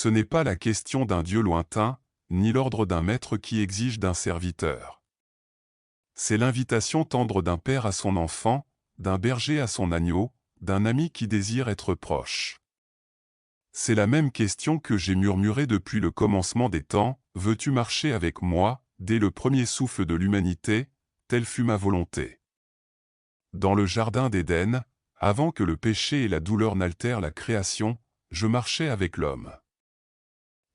ce n'est pas la question d'un Dieu lointain, ni l'ordre d'un maître qui exige d'un serviteur. C'est l'invitation tendre d'un père à son enfant, d'un berger à son agneau, d'un ami qui désire être proche. C'est la même question que j'ai murmurée depuis le commencement des temps, « Veux-tu marcher avec moi ?» Dès le premier souffle de l'humanité, telle fut ma volonté. Dans le jardin d'Éden, avant que le péché et la douleur n'altèrent la création, je marchais avec l'homme.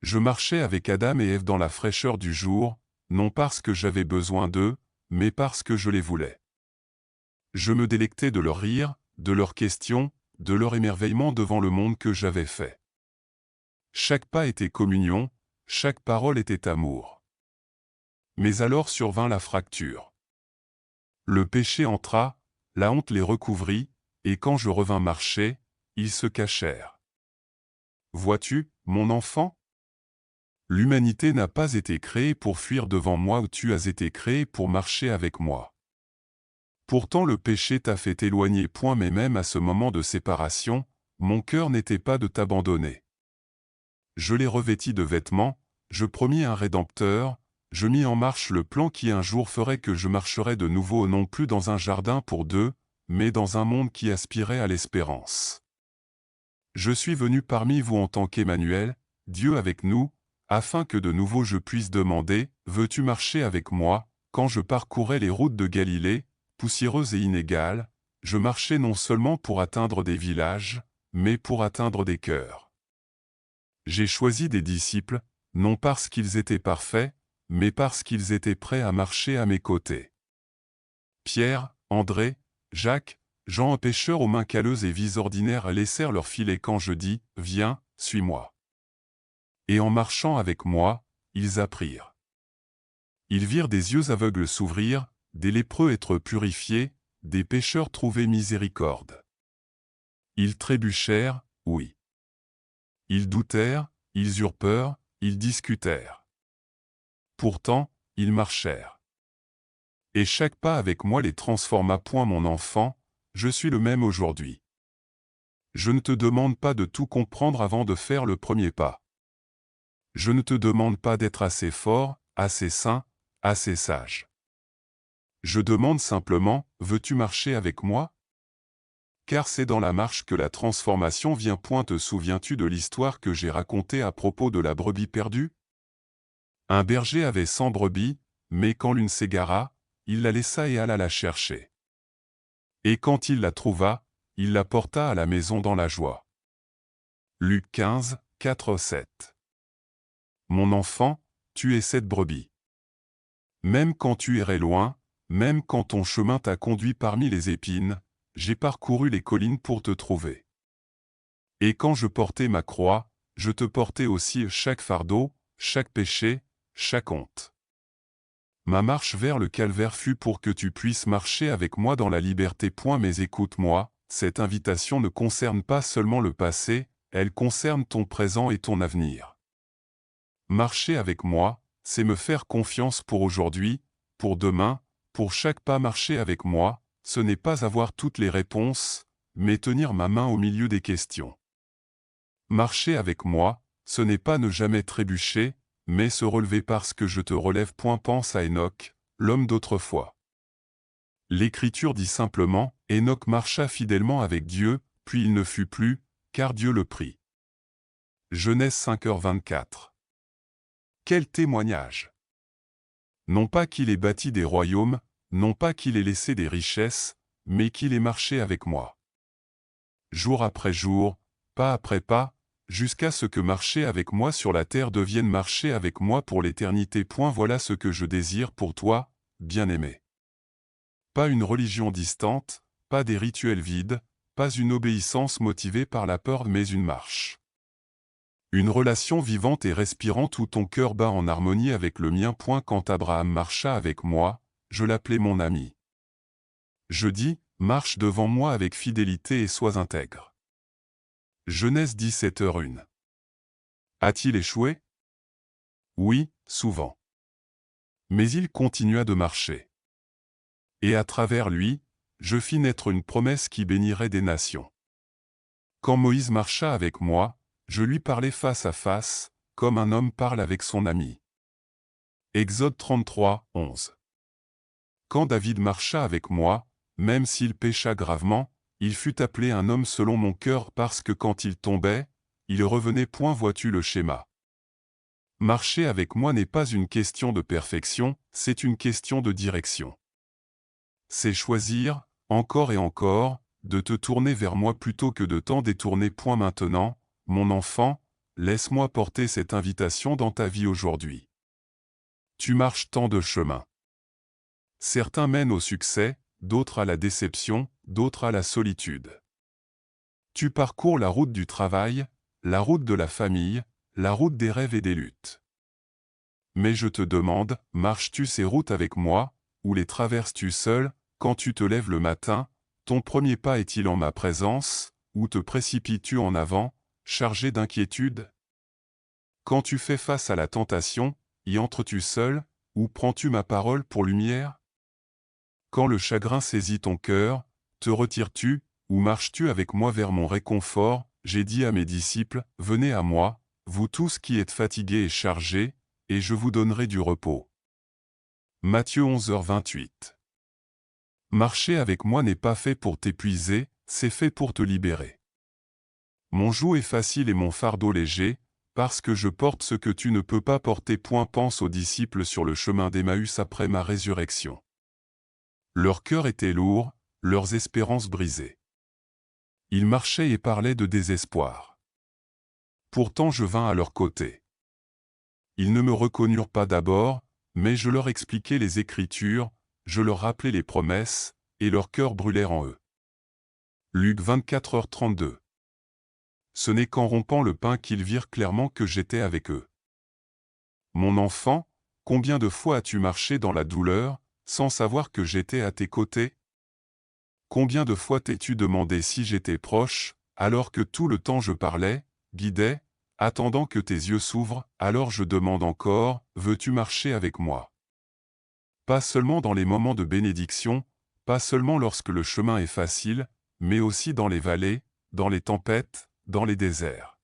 Je marchais avec Adam et Ève dans la fraîcheur du jour, non parce que j'avais besoin d'eux, mais parce que je les voulais. Je me délectais de leur rire, de leurs questions, de leur émerveillement devant le monde que j'avais fait. Chaque pas était communion, chaque parole était amour. Mais alors survint la fracture. Le péché entra, la honte les recouvrit, et quand je revins marcher, ils se cachèrent. Vois-tu, mon enfant? L'humanité n'a pas été créée pour fuir devant moi ou tu as été créé pour marcher avec moi. Pourtant le péché t'a fait éloigner point mais même à ce moment de séparation, mon cœur n'était pas de t'abandonner. Je l'ai revêti de vêtements, je promis un Rédempteur, je mis en marche le plan qui un jour ferait que je marcherais de nouveau non plus dans un jardin pour deux, mais dans un monde qui aspirait à l'espérance. Je suis venu parmi vous en tant qu'Emmanuel, Dieu avec nous, afin que de nouveau je puisse demander, « Veux-tu marcher avec moi ?» Quand je parcourais les routes de Galilée, poussiéreuses et inégales, je marchais non seulement pour atteindre des villages, mais pour atteindre des cœurs. J'ai choisi des disciples, non parce qu'ils étaient parfaits, mais parce qu'ils étaient prêts à marcher à mes côtés. Pierre, André, Jacques, Jean, pêcheurs aux mains calleuses et vies ordinaires laissèrent leur filet quand je dis « Viens, suis-moi ». Et en marchant avec moi, ils apprirent. Ils virent des yeux aveugles s'ouvrir, des lépreux être purifiés, des pécheurs trouver miséricorde. Ils trébuchèrent, oui. Ils doutèrent, ils eurent peur, ils discutèrent. Pourtant, ils marchèrent. Et chaque pas avec moi les transforma. Point mon enfant, je suis le même aujourd'hui. Je ne te demande pas de tout comprendre avant de faire le premier pas. Je ne te demande pas d'être assez fort, assez saint, assez sage. Je demande simplement, veux-tu marcher avec moi? Car c'est dans la marche que la transformation vient. Te souviens-tu de l'histoire que j'ai racontée à propos de la brebis perdue? Un berger avait 100 brebis, mais quand l'une s'égara, il la laissa et alla la chercher. Et quand il la trouva, il la porta à la maison dans la joie. Luc 15, 4-7. Mon enfant, tu es cette brebis. Même quand tu irais loin, même quand ton chemin t'a conduit parmi les épines, j'ai parcouru les collines pour te trouver. Et quand je portais ma croix, je te portais aussi chaque fardeau, chaque péché, chaque honte. Ma marche vers le calvaire fut pour que tu puisses marcher avec moi dans la liberté. Mais écoute-moi, cette invitation ne concerne pas seulement le passé, elle concerne ton présent et ton avenir. Marcher avec moi, c'est me faire confiance pour aujourd'hui, pour demain, pour chaque pas. Marcher avec moi, ce n'est pas avoir toutes les réponses, mais tenir ma main au milieu des questions. Marcher avec moi, ce n'est pas ne jamais trébucher, mais se relever parce que je te relève. Pense à Enoch, l'homme d'autrefois. L'Écriture dit simplement, Enoch marcha fidèlement avec Dieu, puis il ne fut plus, car Dieu le prit. Genèse 5h24. Quel témoignage! Non pas qu'il ait bâti des royaumes, non pas qu'il ait laissé des richesses, mais qu'il ait marché avec moi. Jour après jour, pas après pas, jusqu'à ce que marcher avec moi sur la terre devienne marcher avec moi pour l'éternité. Voilà ce que je désire pour toi, bien-aimé. Pas une religion distante, pas des rituels vides, pas une obéissance motivée par la peur, mais une marche. Une relation vivante et respirante où ton cœur bat en harmonie avec le mien. Quand Abraham marcha avec moi, je l'appelais mon ami. Je dis, marche devant moi avec fidélité et sois intègre. Genèse 17h01. A-t-il échoué? Oui, souvent. Mais il continua de marcher. Et à travers lui, je fis naître une promesse qui bénirait des nations. Quand Moïse marcha avec moi, je lui parlais face à face, comme un homme parle avec son ami. Exode 33, 11. Quand David marcha avec moi, même s'il pécha gravement, il fut appelé un homme selon mon cœur parce que quand il tombait, il revenait point. Vois-tu le schéma? Marcher avec moi n'est pas une question de perfection, c'est une question de direction. C'est choisir, encore et encore, de te tourner vers moi plutôt que de t'en détourner. Maintenant, mon enfant, laisse-moi porter cette invitation dans ta vie aujourd'hui. Tu marches tant de chemins. Certains mènent au succès, d'autres à la déception, d'autres à la solitude. Tu parcours la route du travail, la route de la famille, la route des rêves et des luttes. Mais je te demande, marches-tu ces routes avec moi, ou les traverses-tu seul? Quand tu te lèves le matin, ton premier pas est-il en ma présence, ou te précipites-tu en avant, chargé d'inquiétude? Quand tu fais face à la tentation, y entres-tu seul, ou prends-tu ma parole pour lumière? Quand le chagrin saisit ton cœur, te retires-tu, ou marches-tu avec moi vers mon réconfort? J'ai dit à mes disciples, venez à moi, vous tous qui êtes fatigués et chargés, et je vous donnerai du repos. Matthieu 11h28. Marcher avec moi n'est pas fait pour t'épuiser, c'est fait pour te libérer. Mon joug est facile et mon fardeau léger, parce que je porte ce que tu ne peux pas porter. Pense aux disciples sur le chemin d'Emmaüs après ma résurrection. Leur cœur était lourd, leurs espérances brisées. Ils marchaient et parlaient de désespoir. Pourtant je vins à leur côté. Ils ne me reconnurent pas d'abord, mais je leur expliquai les Écritures, je leur rappelai les promesses, et leurs cœurs brûlèrent en eux. Luc 24h32. Ce n'est qu'en rompant le pain qu'ils virent clairement que j'étais avec eux. Mon enfant, combien de fois as-tu marché dans la douleur, sans savoir que j'étais à tes côtés? Combien de fois t'es-tu demandé si j'étais proche, alors que tout le temps je parlais, guidais, attendant que tes yeux s'ouvrent? Alors je demande encore, veux-tu marcher avec moi? Pas seulement dans les moments de bénédiction, pas seulement lorsque le chemin est facile, mais aussi dans les vallées, dans les tempêtes, dans les déserts.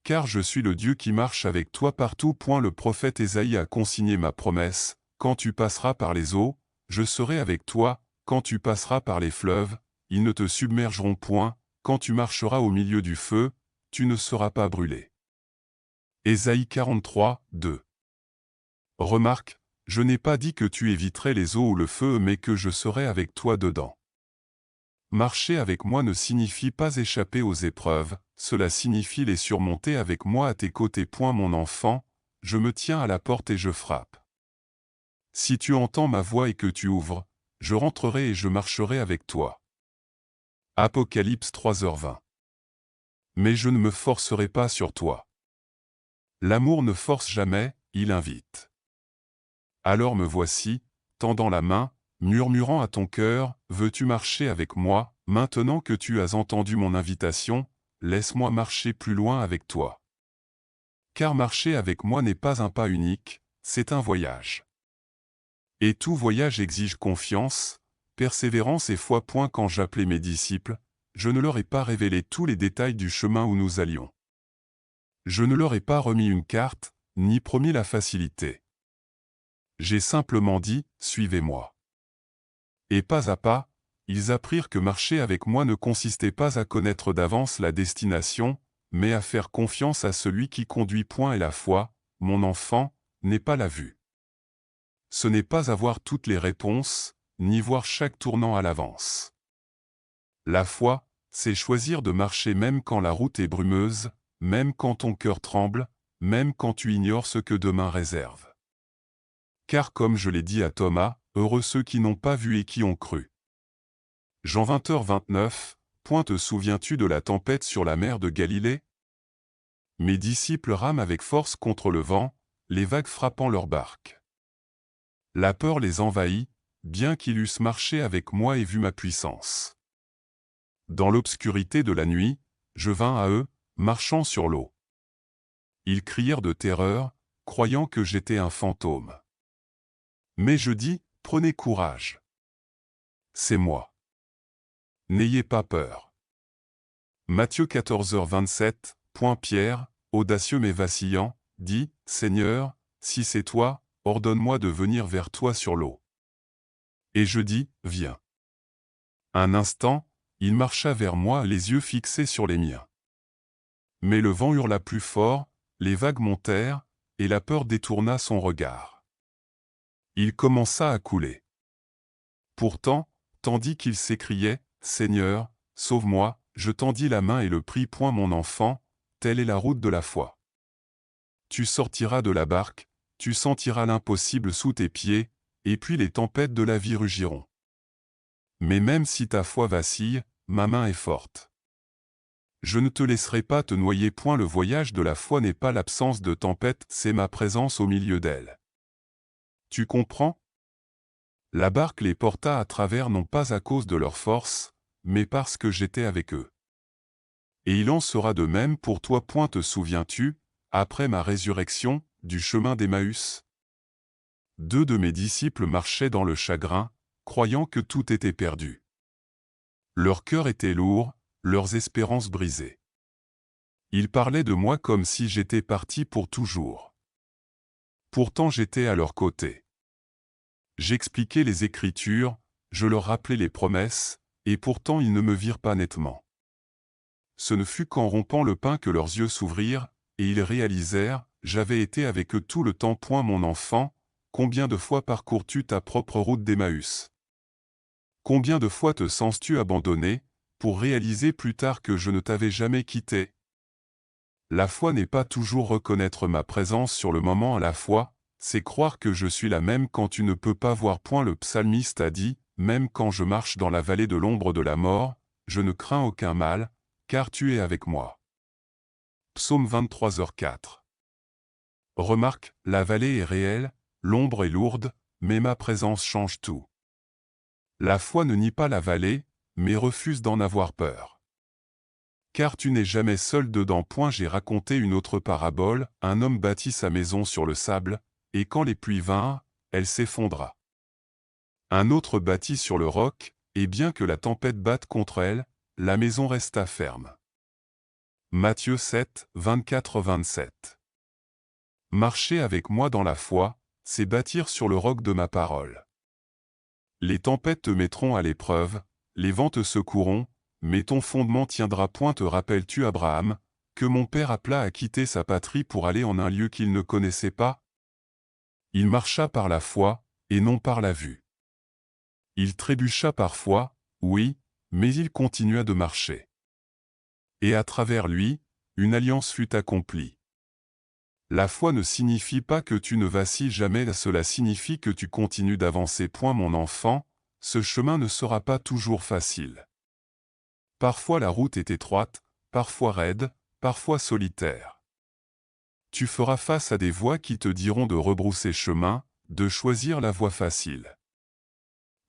Car je suis le Dieu qui marche avec toi partout. Le prophète Ésaïe a consigné ma promesse, quand tu passeras par les eaux, je serai avec toi, quand tu passeras par les fleuves, ils ne te submergeront point, quand tu marcheras au milieu du feu, tu ne seras pas brûlé. Ésaïe 43, 2. Remarque, je n'ai pas dit que tu éviterais les eaux ou le feu, mais que je serai avec toi dedans. Marcher avec moi ne signifie pas échapper aux épreuves, cela signifie les surmonter avec moi à tes côtés. Mon enfant, je me tiens à la porte et je frappe. Si tu entends ma voix et que tu ouvres, je rentrerai et je marcherai avec toi. Apocalypse 3h20. Mais je ne me forcerai pas sur toi. L'amour ne force jamais, il invite. Alors me voici, tendant la main, murmurant à ton cœur, veux-tu marcher avec moi? Maintenant que tu as entendu mon invitation, laisse-moi marcher plus loin avec toi. Car marcher avec moi n'est pas un pas unique, c'est un voyage. Et tout voyage exige confiance, persévérance et foi. Quand j'appelais mes disciples, je ne leur ai pas révélé tous les détails du chemin où nous allions. Je ne leur ai pas remis une carte, ni promis la facilité. J'ai simplement dit, suivez-moi. Et pas à pas, ils apprirent que marcher avec moi ne consistait pas à connaître d'avance la destination, mais à faire confiance à celui qui conduit. Et la foi, mon enfant, n'est pas la vue. Ce n'est pas avoir toutes les réponses, ni voir chaque tournant à l'avance. La foi, c'est choisir de marcher même quand la route est brumeuse, même quand ton cœur tremble, même quand tu ignores ce que demain réserve. Car comme je l'ai dit à Thomas, heureux ceux qui n'ont pas vu et qui ont cru. Jean 20h29, te souviens-tu de la tempête sur la mer de Galilée? Mes disciples rament avec force contre le vent, les vagues frappant leur barque. La peur les envahit, bien qu'ils eussent marché avec moi et vu ma puissance. Dans l'obscurité de la nuit, je vins à eux, marchant sur l'eau. Ils crièrent de terreur, croyant que j'étais un fantôme. Mais je dis, prenez courage. C'est moi. N'ayez pas peur. Matthieu 14h27, Pierre, audacieux mais vacillant, dit, « Seigneur, si c'est toi, ordonne-moi de venir vers toi sur l'eau. » Et je dis, « Viens. » Un instant, il marcha vers moi les yeux fixés sur les miens. Mais le vent hurla plus fort, les vagues montèrent, et la peur détourna son regard. Il commença à couler. Pourtant, tandis qu'il s'écriait, « Seigneur, sauve-moi », je tendis la main et le pris. « Mon enfant, telle est la route de la foi. Tu sortiras de la barque, tu sentiras l'impossible sous tes pieds, et puis les tempêtes de la vie rugiront. Mais même si ta foi vacille, ma main est forte. Je ne te laisserai pas te noyer. Le voyage de la foi n'est pas l'absence de tempête, c'est ma présence au milieu d'elle. Tu comprends? La barque les porta à travers non pas à cause de leur force, mais parce que j'étais avec eux. Et il en sera de même pour toi. Te souviens-tu, après ma résurrection, du chemin d'Emmaüs? 2 de mes disciples marchaient dans le chagrin, croyant que tout était perdu. Leur cœur était lourd, leurs espérances brisées. Ils parlaient de moi comme si j'étais parti pour toujours. Pourtant j'étais à leur côté. J'expliquais les Écritures, je leur rappelais les promesses, et pourtant ils ne me virent pas nettement. Ce ne fut qu'en rompant le pain que leurs yeux s'ouvrirent, et ils réalisèrent, j'avais été avec eux tout le temps. Mon enfant, combien de fois parcours-tu ta propre route d'Emmaüs? Combien de fois te sens-tu abandonné, pour réaliser plus tard que je ne t'avais jamais quitté? La foi n'est pas toujours reconnaître ma présence sur le moment. À la foi, c'est croire que je suis là même quand tu ne peux pas voir. Le psalmiste a dit, « Même quand je marche dans la vallée de l'ombre de la mort, je ne crains aucun mal, car tu es avec moi. » Psaume 23h4. Remarque, la vallée est réelle, l'ombre est lourde, mais ma présence change tout. La foi ne nie pas la vallée, mais refuse d'en avoir peur. Car tu n'es jamais seul dedans. J'ai raconté une autre parabole, un homme bâtit sa maison sur le sable, et quand les pluies vinrent, elle s'effondra. Un autre bâtit sur le roc, et bien que la tempête batte contre elle, la maison resta ferme. Matthieu 7, 24-27. Marcher avec moi dans la foi, c'est bâtir sur le roc de ma parole. Les tempêtes te mettront à l'épreuve, les vents te secoueront, mais ton fondement tiendra. Te rappelles-tu Abraham, que mon père appela à quitter sa patrie pour aller en un lieu qu'il ne connaissait pas? Il marcha par la foi, et non par la vue. Il trébucha parfois, oui, mais il continua de marcher. Et à travers lui, une alliance fut accomplie. La foi ne signifie pas que tu ne vacilles jamais, cela signifie que tu continues d'avancer. Mon enfant, ce chemin ne sera pas toujours facile. Parfois la route est étroite, parfois raide, parfois solitaire. Tu feras face à des voix qui te diront de rebrousser chemin, de choisir la voie facile.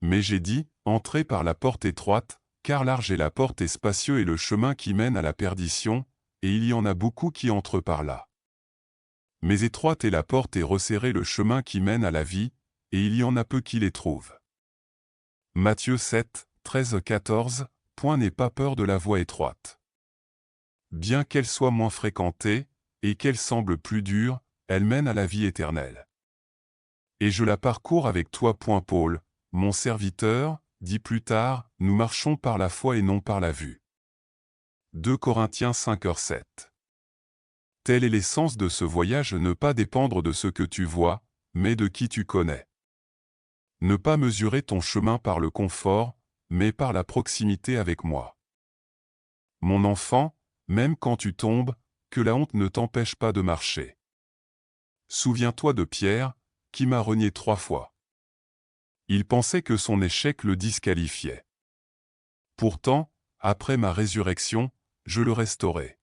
Mais j'ai dit, entrez par la porte étroite, car large est la porte et spacieux est le chemin qui mène à la perdition, et il y en a beaucoup qui entrent par là. Mais étroite est la porte et resserré le chemin qui mène à la vie, et il y en a peu qui les trouvent. Matthieu 7, 13-14, N'aie pas peur de la voie étroite. Bien qu'elle soit moins fréquentée, et qu'elle semble plus dure, elle mène à la vie éternelle. Et je la parcours avec toi. Paul, mon serviteur, dit plus tard, nous marchons par la foi et non par la vue. 2 Corinthiens 5h7. Tel est l'essence de ce voyage, ne pas dépendre de ce que tu vois, mais de qui tu connais. Ne pas mesurer ton chemin par le confort, mais par la proximité avec moi. Mon enfant, même quand tu tombes, que la honte ne t'empêche pas de marcher. Souviens-toi de Pierre, qui m'a renié 3 fois. Il pensait que son échec le disqualifiait. Pourtant, après ma résurrection, je le restaurai.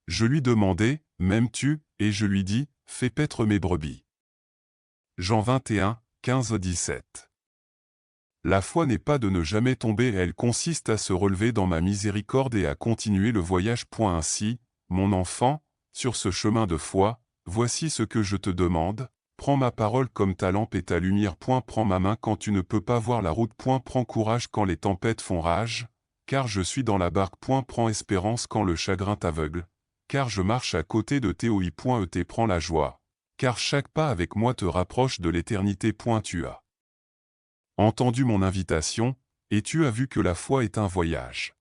Je lui demandai, « M'aimes-tu » et je lui dis, « Fais paître mes brebis. » Jean 21, 15-17. La foi n'est pas de ne jamais tomber, elle consiste à se relever dans ma miséricorde et à continuer le voyage. Ainsi, mon enfant, sur ce chemin de foi, voici ce que je te demande, prends ma parole comme ta lampe et ta lumière. Prends ma main quand tu ne peux pas voir la route. Prends courage quand les tempêtes font rage, car je suis dans la barque. Prends espérance quand le chagrin t'aveugle, car je marche à côté de toi. Prends la joie, car chaque pas avec moi te rapproche de l'éternité. Tu as entendu mon invitation, et tu as vu que la foi est un voyage.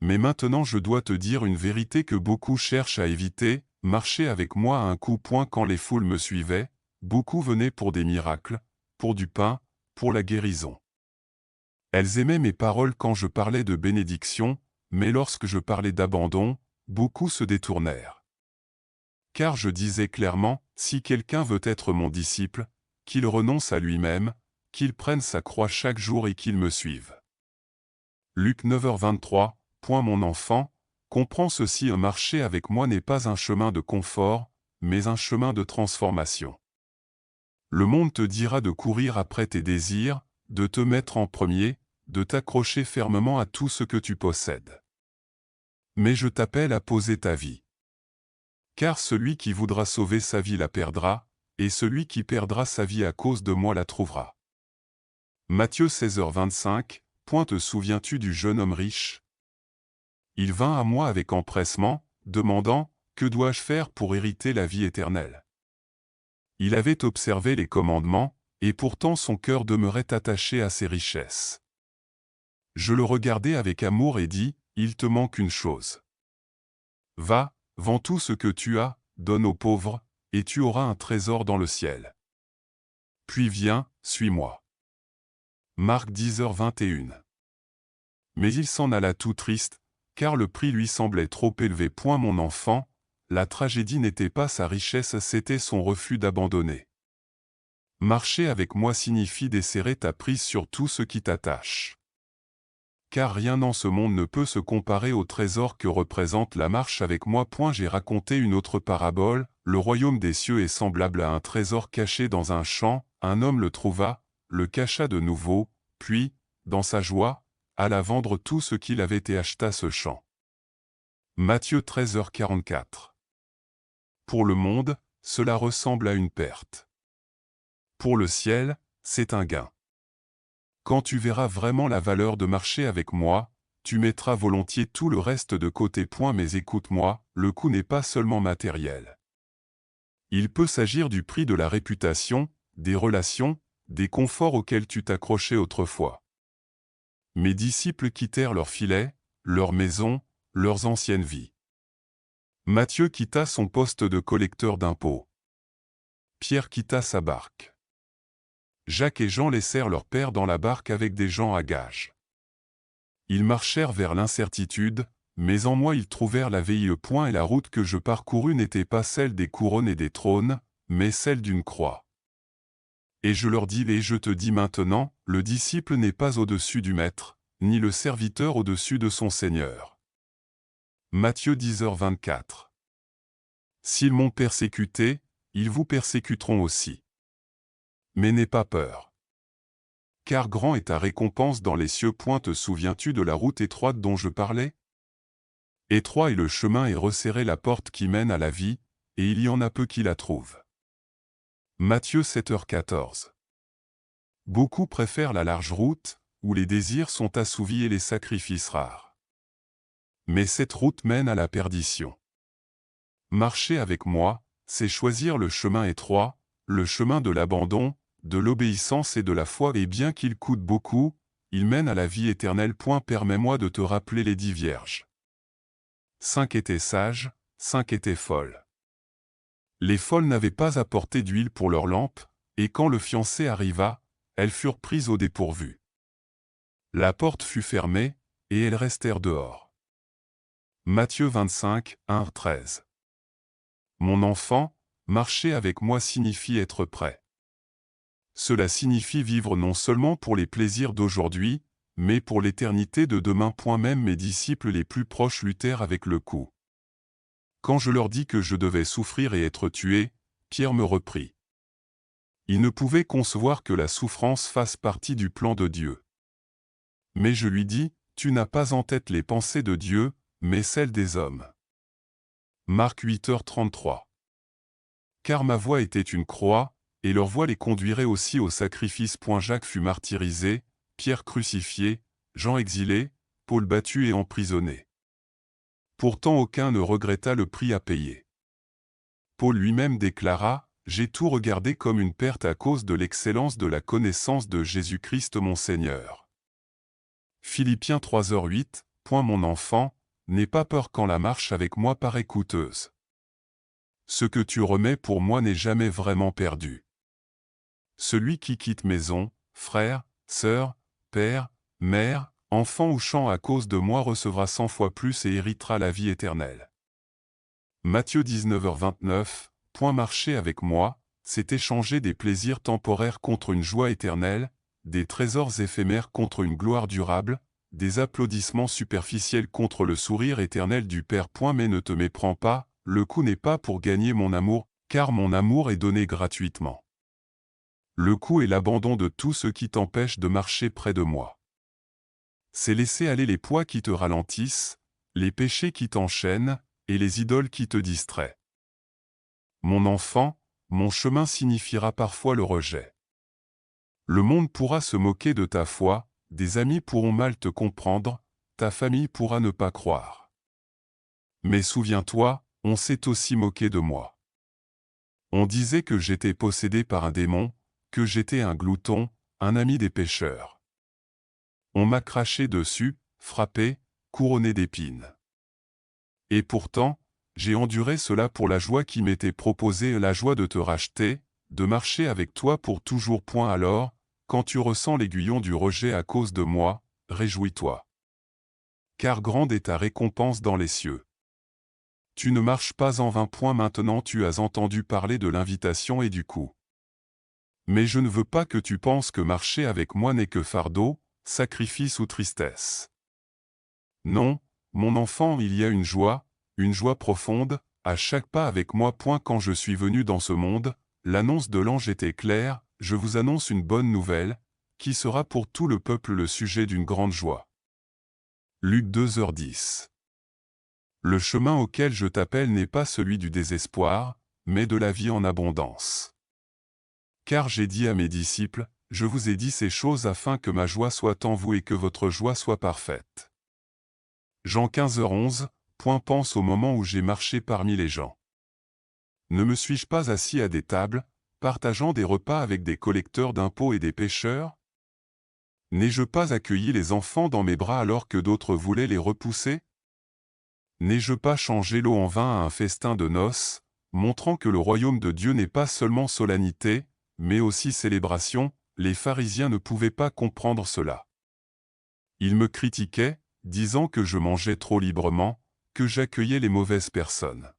Mais maintenant je dois te dire une vérité que beaucoup cherchent à éviter, marcher avec moi à un coup. Quand les foules me suivaient, beaucoup venaient pour des miracles, pour du pain, pour la guérison. Elles aimaient mes paroles quand je parlais de bénédiction, mais lorsque je parlais d'abandon, beaucoup se détournèrent. Car je disais clairement, si quelqu'un veut être mon disciple, qu'il renonce à lui-même, qu'il prenne sa croix chaque jour et qu'il me suive. Luc 9h23. Mon enfant, comprends ceci, un marcher avec moi n'est pas un chemin de confort, mais un chemin de transformation. Le monde te dira de courir après tes désirs, de te mettre en premier, de t'accrocher fermement à tout ce que tu possèdes. Mais je t'appelle à poser ta vie. Car celui qui voudra sauver sa vie la perdra, et celui qui perdra sa vie à cause de moi la trouvera. Matthieu 16h25. Te souviens-tu du jeune homme riche? Il vint à moi avec empressement, demandant, « Que dois-je faire pour hériter la vie éternelle ?» Il avait observé les commandements, et pourtant son cœur demeurait attaché à ses richesses. Je le regardai avec amour et dis, « Il te manque une chose. Va, vends tout ce que tu as, donne aux pauvres, et tu auras un trésor dans le ciel. Puis viens, suis-moi. » Marc 10h21. Mais il s'en alla tout triste, car le prix lui semblait trop élevé. Mon enfant, la tragédie n'était pas sa richesse, c'était son refus d'abandonner. Marcher avec moi signifie desserrer ta prise sur tout ce qui t'attache. Car rien dans ce monde ne peut se comparer au trésor que représente la marche avec moi. J'ai raconté une autre parabole, le royaume des cieux est semblable à un trésor caché dans un champ, un homme le trouva, le cacha de nouveau, puis, dans sa joie, alla vendre tout ce qu'il avait et acheta ce champ. Matthieu 13h44. Pour le monde, cela ressemble à une perte. Pour le ciel, c'est un gain. Quand tu verras vraiment la valeur de marcher avec moi, tu mettras volontiers tout le reste de côté. Mais écoute-moi, le coût n'est pas seulement matériel. Il peut s'agir du prix de la réputation, des relations, des conforts auxquels tu t'accrochais autrefois. Mes disciples quittèrent leur filet, leur maison, leurs anciennes vies. Matthieu quitta son poste de collecteur d'impôts. Pierre quitta sa barque. Jacques et Jean laissèrent leur père dans la barque avec des gens à gages. Ils marchèrent vers l'incertitude, mais en moi ils trouvèrent la veille. Et la route que je parcourus n'était pas celle des couronnes et des trônes, mais celle d'une croix. Et je leur dis, et je te dis maintenant, le disciple n'est pas au-dessus du maître, ni le serviteur au-dessus de son Seigneur. Matthieu 10h24. S'ils m'ont persécuté, ils vous persécuteront aussi. Mais n'aie pas peur. Car grand est ta récompense dans les cieux. Te souviens-tu de la route étroite dont je parlais? Étroit est le chemin et resserrée la porte qui mène à la vie, et il y en a peu qui la trouvent. Matthieu 7h14. Beaucoup préfèrent la large route, où les désirs sont assouvis et les sacrifices rares. Mais cette route mène à la perdition. Marcher avec moi, c'est choisir le chemin étroit, le chemin de l'abandon, de l'obéissance et de la foi, et bien qu'il coûte beaucoup, il mène à la vie éternelle. Permets-moi de te rappeler les 10 vierges. 5 étaient sages, 5 étaient folles. Les folles n'avaient pas apporté d'huile pour leurs lampes, et quand le fiancé arriva, elles furent prises au dépourvu. La porte fut fermée, et elles restèrent dehors. Matthieu 25, 1-13. Mon enfant, marcher avec moi signifie être prêt. Cela signifie vivre non seulement pour les plaisirs d'aujourd'hui, mais pour l'éternité de demain. Même mes disciples les plus proches luttèrent avec le coup. Quand je leur dis que je devais souffrir et être tué, Pierre me reprit. Il ne pouvait concevoir que la souffrance fasse partie du plan de Dieu. Mais je lui dis, tu n'as pas en tête les pensées de Dieu, mais celles des hommes. Marc 8h33. Car ma voix était une croix, et leur voix les conduirait aussi au sacrifice. Jacques fut martyrisé, Pierre crucifié, Jean exilé, Paul battu et emprisonné. Pourtant aucun ne regretta le prix à payer. Paul lui-même déclara « J'ai tout regardé comme une perte à cause de l'excellence de la connaissance de Jésus-Christ mon Seigneur. » Philippiens 3h08, « Mon enfant, n'aie pas peur quand la marche avec moi paraît coûteuse. Ce que tu remets pour moi n'est jamais vraiment perdu. Celui qui quitte maison, frère, sœur, père, mère, enfant ou champ à cause de moi recevra 100 fois plus et héritera la vie éternelle. » Matthieu 19h29, « Marcher avec moi, c'est échanger des plaisirs temporaires contre une joie éternelle, des trésors éphémères contre une gloire durable, des applaudissements superficiels contre le sourire éternel du Père. Mais ne te méprends pas, le coût n'est pas pour gagner mon amour, car mon amour est donné gratuitement. Le coût est l'abandon de tout ce qui t'empêche de marcher près de moi. C'est laisser aller les poids qui te ralentissent, les péchés qui t'enchaînent, et les idoles qui te distraient. Mon enfant, mon chemin signifiera parfois le rejet. Le monde pourra se moquer de ta foi, des amis pourront mal te comprendre, ta famille pourra ne pas croire. Mais souviens-toi, on s'est aussi moqué de moi. On disait que j'étais possédé par un démon, que j'étais un glouton, un ami des pécheurs. On m'a craché dessus, frappé, couronné d'épines. Et pourtant, j'ai enduré cela pour la joie qui m'était proposée, la joie de te racheter, de marcher avec toi pour toujours. Alors, quand tu ressens l'aiguillon du rejet à cause de moi, réjouis-toi. Car grande est ta récompense dans les cieux. Tu ne marches pas en vain. Maintenant tu as entendu parler de l'invitation et du coût. Mais je ne veux pas que tu penses que marcher avec moi n'est que fardeau, sacrifice ou tristesse. Non, mon enfant, il y a une joie profonde, à chaque pas avec moi. Quand je suis venu dans ce monde, l'annonce de l'ange était claire, je vous annonce une bonne nouvelle, qui sera pour tout le peuple le sujet d'une grande joie. Luc 2h10. Le chemin auquel je t'appelle n'est pas celui du désespoir, mais de la vie en abondance. Car j'ai dit à mes disciples, je vous ai dit ces choses afin que ma joie soit en vous et que votre joie soit parfaite. Jean 15h11, pense au moment où j'ai marché parmi les gens. Ne me suis-je pas assis à des tables, partageant des repas avec des collecteurs d'impôts et des pécheurs? N'ai-je pas accueilli les enfants dans mes bras alors que d'autres voulaient les repousser? N'ai-je pas changé l'eau en vin à un festin de noces, montrant que le royaume de Dieu n'est pas seulement solennité, mais aussi célébration? Les pharisiens ne pouvaient pas comprendre cela. Ils me critiquaient, disant que je mangeais trop librement, que j'accueillais les mauvaises personnes.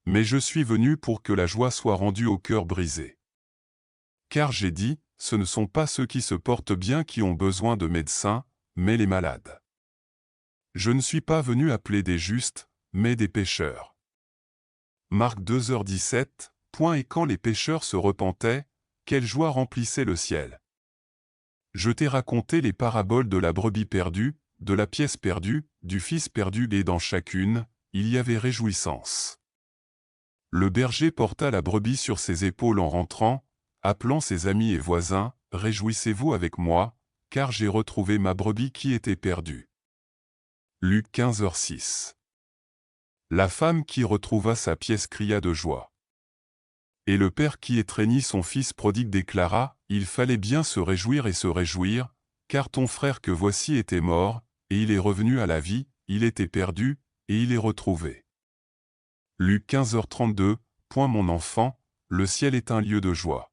Mais je suis venu pour que la joie soit rendue au cœur brisé. Car j'ai dit, ce ne sont pas ceux qui se portent bien qui ont besoin de médecins, mais les malades. Je ne suis pas venu appeler des justes, mais des pécheurs. Marc 2h17, et quand les pécheurs se repentaient, quelle joie remplissait le ciel. Je t'ai raconté les paraboles de la brebis perdue, de la pièce perdue, du fils perdu, et dans chacune, il y avait réjouissance. Le berger porta la brebis sur ses épaules en rentrant, appelant ses amis et voisins, « Réjouissez-vous avec moi, car j'ai retrouvé ma brebis qui était perdue. » Luc 15h06. La femme qui retrouva sa pièce cria de joie. Et le père qui étreignit son fils prodigue déclara, « Il fallait bien se réjouir, car ton frère que voici était mort, et il est revenu à la vie, il était perdu, et il est retrouvé. » Luc 15h32, Mon enfant, le ciel est un lieu de joie.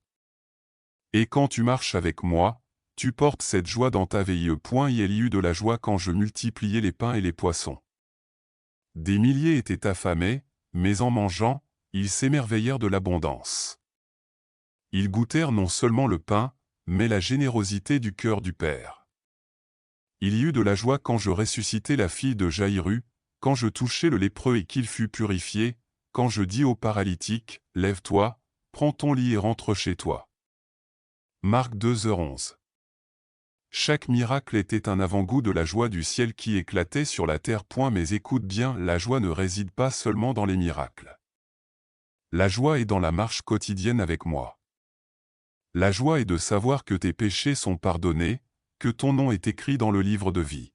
Et quand tu marches avec moi, tu portes cette joie dans ta veille. Il y eut de la joie quand je multipliai les pains et les poissons. Des milliers étaient affamés, mais en mangeant, ils s'émerveillèrent de l'abondance. Ils goûtèrent non seulement le pain, mais la générosité du cœur du Père. Il y eut de la joie quand je ressuscitai la fille de Jaïru, quand je touchai le lépreux et qu'il fut purifié, quand je dis au paralytique, « Lève-toi, prends ton lit et rentre chez toi. » Marc 2h11. Chaque miracle était un avant-goût de la joie du ciel qui éclatait sur la terre. Mais écoute bien, la joie ne réside pas seulement dans les miracles. La joie est dans la marche quotidienne avec moi. La joie est de savoir que tes péchés sont pardonnés, que ton nom est écrit dans le livre de vie.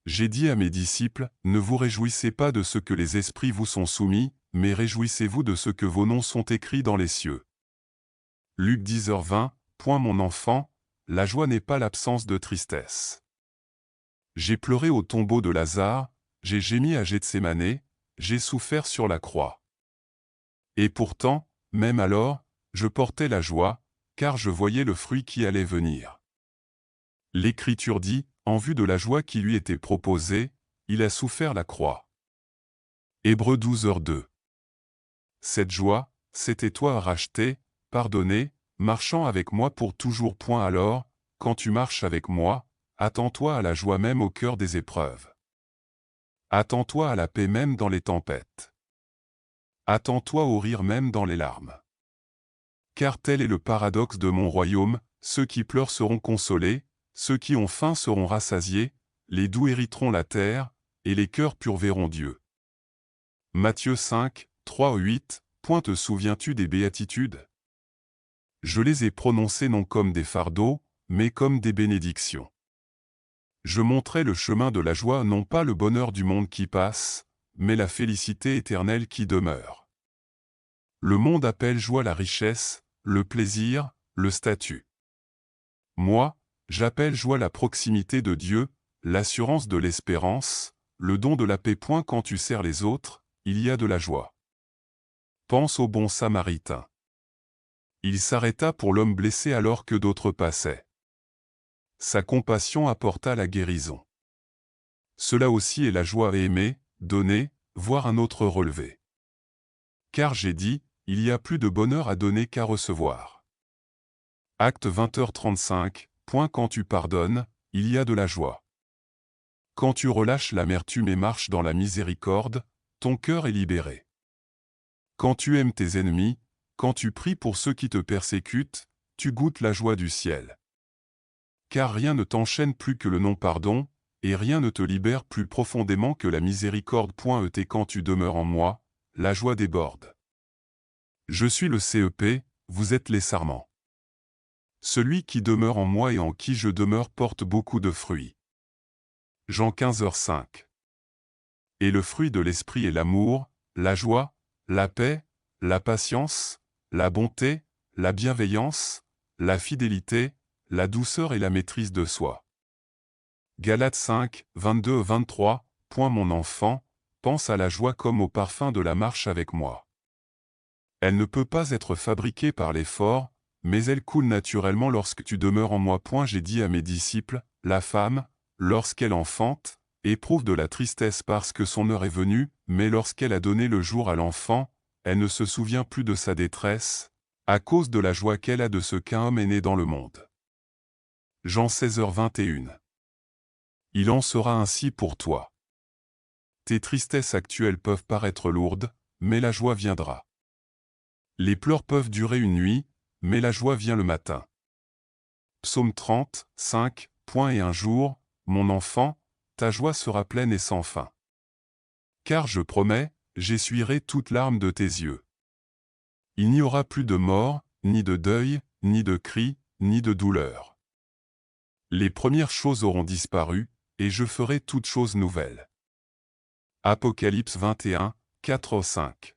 J'ai dit à mes disciples, ne vous réjouissez pas de ce que les esprits vous sont soumis, mais réjouissez-vous de ce que vos noms sont écrits dans les cieux. Luc 10h20, Mon enfant, la joie n'est pas l'absence de tristesse. J'ai pleuré au tombeau de Lazare, j'ai gémi à Gethsémané, j'ai souffert sur la croix. Et pourtant, même alors, je portais la joie, car je voyais le fruit qui allait venir. L'Écriture dit, en vue de la joie qui lui était proposée, il a souffert la croix. Hébreux 12h2. Cette joie, c'était toi à racheter, pardonner, marchant avec moi pour toujours. Alors, quand tu marches avec moi, attends-toi à la joie même au cœur des épreuves. Attends-toi à la paix même dans les tempêtes. Attends-toi au rire même dans les larmes. Car tel est le paradoxe de mon royaume, ceux qui pleurent seront consolés, ceux qui ont faim seront rassasiés, les doux hériteront la terre, et les cœurs purs verront Dieu. Matthieu 5, 3-8, Te souviens-tu des béatitudes? Je les ai prononcées non comme des fardeaux, mais comme des bénédictions. Je montrais le chemin de la joie, non pas le bonheur du monde qui passe, mais la félicité éternelle qui demeure. Le monde appelle joie la richesse, le plaisir, le statut. Moi, j'appelle joie la proximité de Dieu, l'assurance de l'espérance, le don de la paix. Quand tu sers les autres, il y a de la joie. Pense au bon Samaritain. Il s'arrêta pour l'homme blessé alors que d'autres passaient. Sa compassion apporta la guérison. Cela aussi est la joie à aimer, donner, voir un autre relever. Car j'ai dit, il y a plus de bonheur à donner qu'à recevoir. Acte 20h35, Quand tu pardonnes, il y a de la joie. Quand tu relâches l'amertume et marches dans la miséricorde, ton cœur est libéré. Quand tu aimes tes ennemis, quand tu pries pour ceux qui te persécutent, tu goûtes la joie du ciel. Car rien ne t'enchaîne plus que le non-pardon, et rien ne te libère plus profondément que la miséricorde. Et quand tu demeures en moi, la joie déborde. Je suis le CEP, vous êtes les sarments. Celui qui demeure en moi et en qui je demeure porte beaucoup de fruits. Jean 15h5. Et le fruit de l'esprit est l'amour, la joie, la paix, la patience, la bonté, la bienveillance, la fidélité, la douceur et la maîtrise de soi. Galates 5, 22-23, Mon enfant, pense à la joie comme au parfum de la marche avec moi. Elle ne peut pas être fabriquée par l'effort, mais elle coule naturellement lorsque tu demeures en moi. J'ai dit à mes disciples, la femme, lorsqu'elle enfante, éprouve de la tristesse parce que son heure est venue, mais lorsqu'elle a donné le jour à l'enfant, elle ne se souvient plus de sa détresse, à cause de la joie qu'elle a de ce qu'un homme est né dans le monde. Jean 16h21. Il en sera ainsi pour toi. Tes tristesses actuelles peuvent paraître lourdes, mais la joie viendra. Les pleurs peuvent durer une nuit, mais la joie vient le matin. Psaume 30, 5, Et un jour, mon enfant, ta joie sera pleine et sans fin. Car je promets, j'essuierai toute larme de tes yeux. Il n'y aura plus de mort, ni de deuil, ni de cris, ni de douleur. Les premières choses auront disparu, et je ferai toutes choses nouvelles. Apocalypse 21, 4-5.